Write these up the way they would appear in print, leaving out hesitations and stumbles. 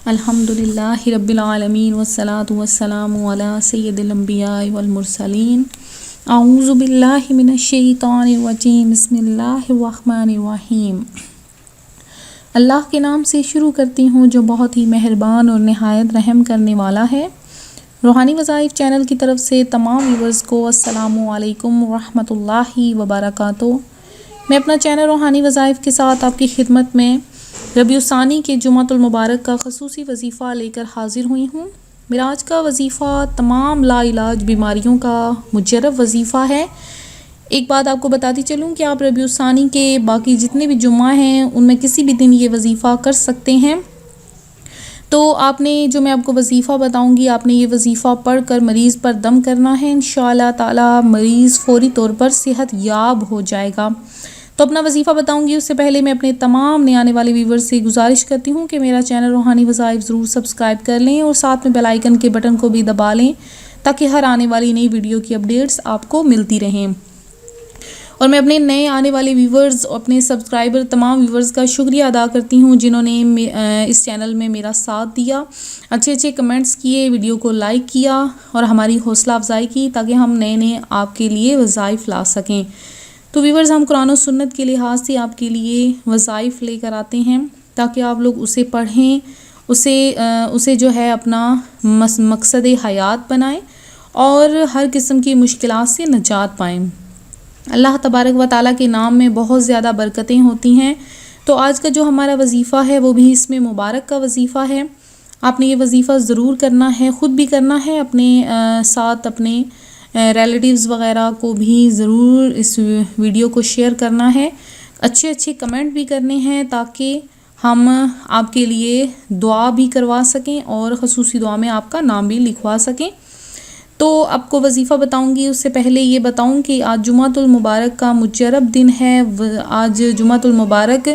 الحمدللہ رب العالمین والصلاة والسلام علی سید الانبیاء والمرسلین اعوذ باللہ من الشیطان الرجیم بسم اللہ الرحمن الرحیم۔ اللہ کے نام سے شروع کرتی ہوں جو بہت ہی مہربان اور نہایت رحم کرنے والا ہے۔ روحانی وظائف چینل کی طرف سے تمام ویورز کو السلام علیکم ورحمۃ اللہ وبرکاتہ۔ میں اپنا چینل روحانی وظائف کے ساتھ آپ کی خدمت میں ربیع الثانی کے جمعۃ المبارک کا خصوصی وظیفہ لے کر حاضر ہوئی ہوں۔ میرا آج کا وظیفہ تمام لا علاج بیماریوں کا مجرب وظیفہ ہے۔ ایک بات آپ کو بتاتی چلوں کہ آپ ربیع الثانی کے باقی جتنے بھی جمعہ ہیں ان میں کسی بھی دن یہ وظیفہ کر سکتے ہیں۔ تو آپ نے جو میں آپ کو وظیفہ بتاؤں گی آپ نے یہ وظیفہ پڑھ کر مریض پر دم کرنا ہے، انشاءاللہ تعالی مریض فوری طور پر صحت یاب ہو جائے گا۔ تو اپنا وظیفہ بتاؤں گی اس سے پہلے میں اپنے تمام نئے آنے والے ویور سے گزارش کرتی ہوں کہ میرا چینل روحانی وظائف ضرور سبسکرائب کر لیں اور ساتھ میں بیل آئیکن کے بٹن کو بھی دبا لیں تاکہ ہر آنے والی نئی ویڈیو کی اپڈیٹس آپ کو ملتی رہیں۔ اور میں اپنے نئے آنے والے ویورز اور اپنے سبسکرائبر تمام ویورز کا شکریہ ادا کرتی ہوں جنہوں نے اس چینل میں میرا ساتھ دیا، اچھے کمنٹس کیے، ویڈیو کو لائک کیا اور ہماری حوصلہ افزائی کی تاکہ ہم نئے آپ کے لیے وظائف لا سکیں۔ تو ویورز ہم قرآن و سنت کے لحاظ سے آپ کے لیے وظائف لے کر آتے ہیں تاکہ آپ لوگ اسے پڑھیں، اسے جو ہے اپنا مقصد حیات بنائیں اور ہر قسم کی مشکلات سے نجات پائیں۔ اللہ تبارک و تعالیٰ کے نام میں بہت زیادہ برکتیں ہوتی ہیں۔ تو آج کا جو ہمارا وظیفہ ہے وہ بھی اس میں مبارک کا وظیفہ ہے۔ آپ نے یہ وظیفہ ضرور کرنا ہے، خود بھی کرنا ہے، اپنے ساتھ اپنے ریلیٹیوز وغیرہ کو بھی ضرور اس ویڈیو کو شیئر کرنا ہے، اچھے کمنٹ بھی کرنے ہیں تاکہ ہم آپ کے لیے دعا بھی کروا سکیں اور خصوصی دعا میں آپ کا نام بھی لکھوا سکیں۔ تو آپ کو وظیفہ بتاؤں گی اس سے پہلے یہ بتاؤں کہ آج جمعۃ المبارک کا مجرب دن ہے۔ آج جمعۃ المبارک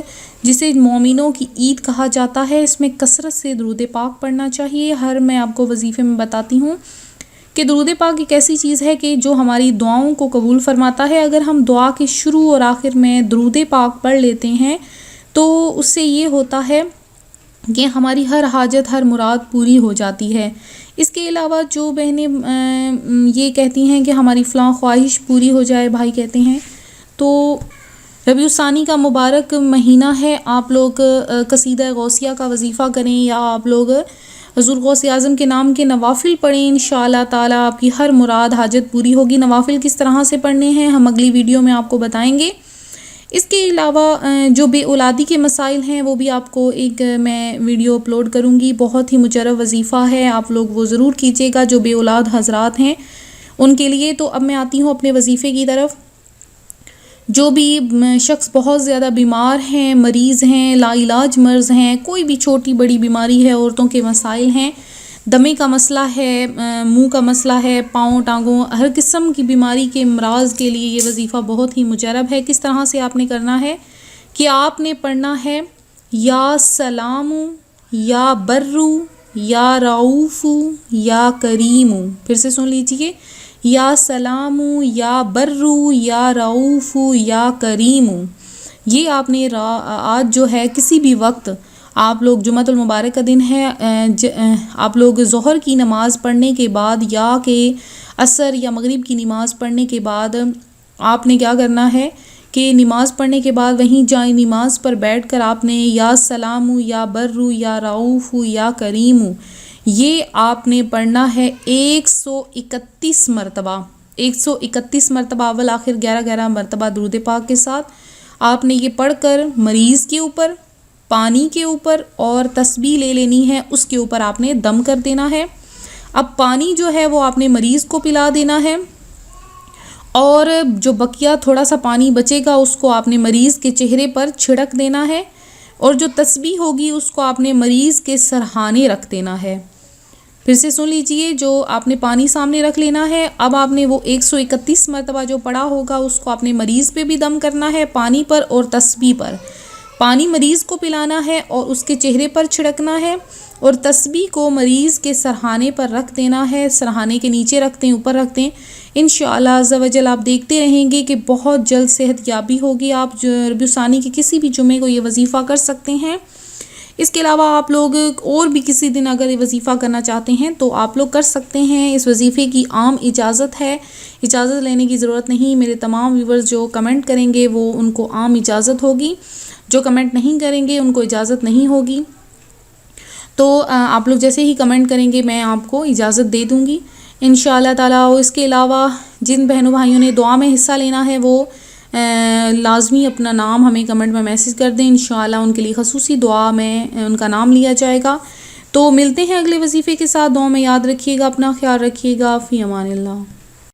جسے مومنوں کی عید کہا جاتا ہے، اس میں کثرت سے درود پاک پڑھنا چاہیے۔ میں آپ کو وظیفے میں بتاتی ہوں کہ درود پاک ایک ایسی چیز ہے کہ جو ہماری دعاؤں کو قبول فرماتا ہے۔ اگر ہم دعا کے شروع اور آخر میں درود پاک پڑھ لیتے ہیں تو اس سے یہ ہوتا ہے کہ ہماری ہر حاجت ہر مراد پوری ہو جاتی ہے۔ اس کے علاوہ جو بہنیں یہ کہتی ہیں کہ ہماری فلاں خواہش پوری ہو جائے، بھائی کہتے ہیں، تو ربیع الثانی کا مبارک مہینہ ہے، آپ لوگ قصیدہ غوثیہ کا وظیفہ کریں یا آپ لوگ حضور غوث اعظم کے نام کے نوافل پڑھیں، انشاءاللہ تعالی آپ کی ہر مراد حاجت پوری ہوگی۔ نوافل کس طرح سے پڑھنے ہیں ہم اگلی ویڈیو میں آپ کو بتائیں گے۔ اس کے علاوہ جو بے اولادی کے مسائل ہیں وہ بھی آپ کو ایک میں ویڈیو اپلوڈ کروں گی، بہت ہی مجرب وظیفہ ہے، آپ لوگ وہ ضرور کیجیے گا جو بے اولاد حضرات ہیں ان کے لیے۔ تو اب میں آتی ہوں اپنے وظیفے کی طرف۔ جو بھی شخص بہت زیادہ بیمار ہیں، مریض ہیں، لا علاج مرض ہیں، کوئی بھی چھوٹی بڑی بیماری ہے، عورتوں کے مسائل ہیں، دمے کا مسئلہ ہے، منہ کا مسئلہ ہے، پاؤں ٹانگوں ہر قسم کی بیماری کے امراض کے لیے یہ وظیفہ بہت ہی مجرب ہے۔ کس طرح سے آپ نے کرنا ہے کہ آپ نے پڑھنا ہے یا سلام یا برو یا رعوف یا کریم۔ پھر سے سن لیجئے، یا سلام یا برو یا رعوف یا کریم۔ یہ آپ نے آج جو ہے کسی بھی وقت آپ لوگ جمعۃ المبارک کا دن ہے، آپ لوگ ظہر کی نماز پڑھنے کے بعد یا کہ عصر یا مغرب کی نماز پڑھنے کے بعد آپ نے کیا کرنا ہے کہ نماز پڑھنے کے بعد وہیں جائیں نماز پر بیٹھ کر آپ نے یا سلام یا برو یا رعوف یا کریم یہ آپ نے پڑھنا ہے 131 مرتبہ۔ 131 مرتبہ، اول آخر 11 مرتبہ درود پاک کے ساتھ آپ نے یہ پڑھ کر مریض کے اوپر، پانی کے اوپر اور تسبیح لے لینی ہے، اس کے اوپر آپ نے دم کر دینا ہے۔ اب پانی جو ہے وہ آپ نے مریض کو پلا دینا ہے اور جو بقیہ تھوڑا سا پانی بچے گا اس کو آپ نے مریض کے چہرے پر چھڑک دینا ہے اور جو تسبیح ہوگی اس کو آپ نے مریض کے سرہانے رکھ دینا ہے۔ پھر سے سن لیجئے، جو آپ نے پانی سامنے رکھ لینا ہے، اب آپ نے وہ 131 مرتبہ جو پڑھا ہوگا اس کو آپ نے مریض پہ بھی دم کرنا ہے، پانی پر اور تسبیح پر۔ پانی مریض کو پلانا ہے اور اس کے چہرے پر چھڑکنا ہے اور تسبیح کو مریض کے سرہانے پر رکھ دینا ہے، سرہانے کے نیچے رکھتے ہیں، اوپر رکھتے ہیں۔ انشاءاللہ عز و جل آپ دیکھتے رہیں گے کہ بہت جلد صحت یابی ہوگی۔ آپ ربیع الثانی کے کسی بھی جمعے کو یہ وظیفہ کر سکتے ہیں۔ اس کے علاوہ آپ لوگ اور بھی کسی دن اگر وظیفہ کرنا چاہتے ہیں تو آپ لوگ کر سکتے ہیں. اس وظیفے کی عام اجازت ہے، اجازت لینے کی ضرورت نہیں. میرے تمام ویورز جو کمنٹ کریں گے وہ ان کو عام اجازت ہوگی، جو کمنٹ نہیں کریں گے ان کو اجازت نہیں ہوگی. تو آپ لوگ جیسے ہی کمنٹ کریں گے میں آپ کو اجازت دے دوں گی انشاءاللہ تعالیٰ. اس کے علاوہ جن بہنوں بھائیوں نے دعا میں حصہ لینا ہے وہ لازمی اپنا نام ہمیں کمنٹ میں میسج کر دیں، انشاءاللہ ان کے لیے خصوصی دعا میں ان کا نام لیا جائے گا. تو ملتے ہیں اگلے وظیفے کے ساتھ. دعا میں یاد رکھیے گا، اپنا خیال رکھیے گا. فی امان اللہ.